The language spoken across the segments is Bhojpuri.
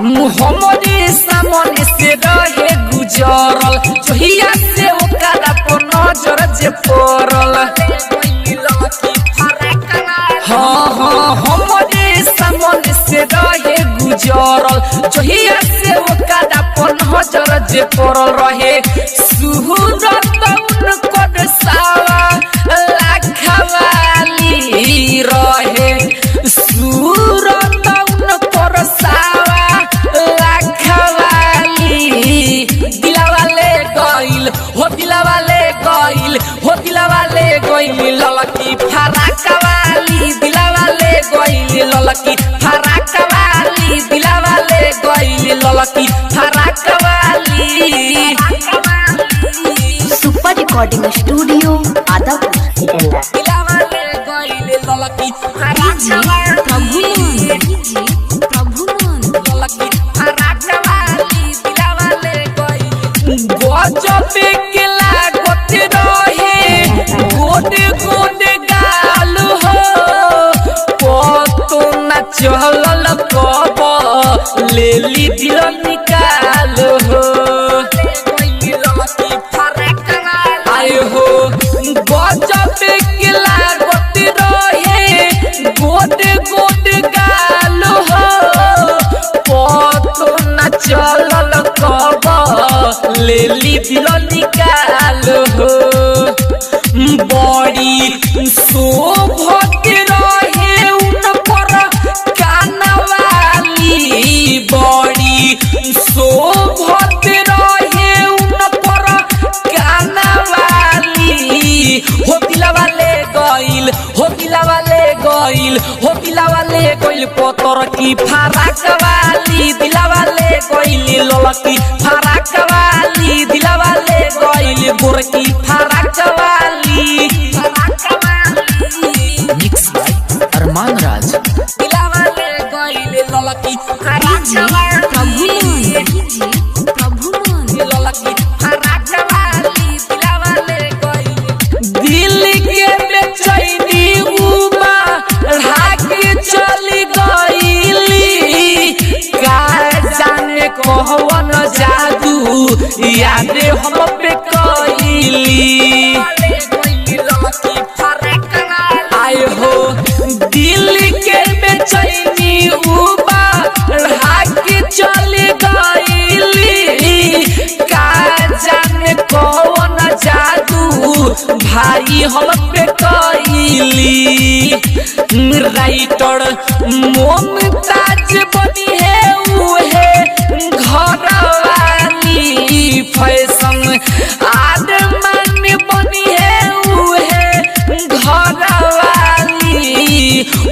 मोहम्मदी सामने से रहे गुजरल जोहिया से ओकरा पर नजर जे पड़ल। हाँ हाँ मोहम्मदी सामने से रहे गुजरल जोहिया से ओकरा पर नजर जे पड़ल रहे। सुहूरत उनकर सावा लाखवाली रहे। सूरत उनकर सावा ललकी फराकवाली दिलावाले गइली ललकी फराकवाली दिलावाले गइली ललकी फराकवाली। सुपर रिकॉर्डिंग स्टूडियो आदापुर दिलावाले गइली ललकी फराकवाली ललकी फराकवाली दिलावाले गइली। गजबे के लागत रहे गोदे गोदे गाल हो पतो न चलल कब लेली दिल निकाल हो। आए हो गजबे के लागत रहे गोदे गोदे गाल हो पतो न चलल कब लेली दिल निकाल हो। बड़ी शोभत रहे उनपर कानवाली बड़ी शोभत रहे उनपर कानवाली। हो दिलवाले गइल हो दिलवाले गइल हो दिलवाले गइल पतर की फराकवाली दिलवाले गइल ललकी फराकवाली दिलवाले गइल गोरकी फराकवाली। मिक्स बाय अरमान राज दिलावाले गइले ललकी फराकवाली ललकी फराकवाली दिलावाले गइले। दिल के बेचैनी उबा ढाके चली गइली का जाने कहवन जादू याद हम पे कइली। आए हो दिल के बेचैनी उबा ढाके चली गइली का जाने कौन जादू भाई हम पे कइली। राइटर मुमताज बनी है उहे घरवाली फैशन आदमान बनी है उहे घरवाली।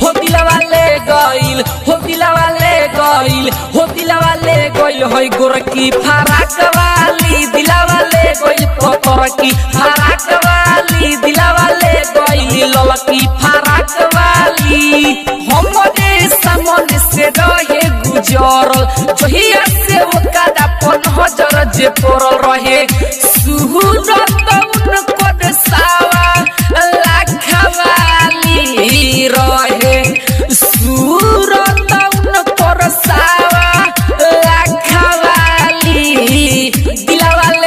हो दिलवाले गइल हो दिलवाले गइल हो दिलवाले गइल होय गोरकी फराकवाली दिलवाले गइल पतरकी फराकवाली दिलवाले गइल ललकी फराकवाली। हमरे सामने से रहे गुजरल जोहिया से ओकरा पर नजर जे पड़ल रहे।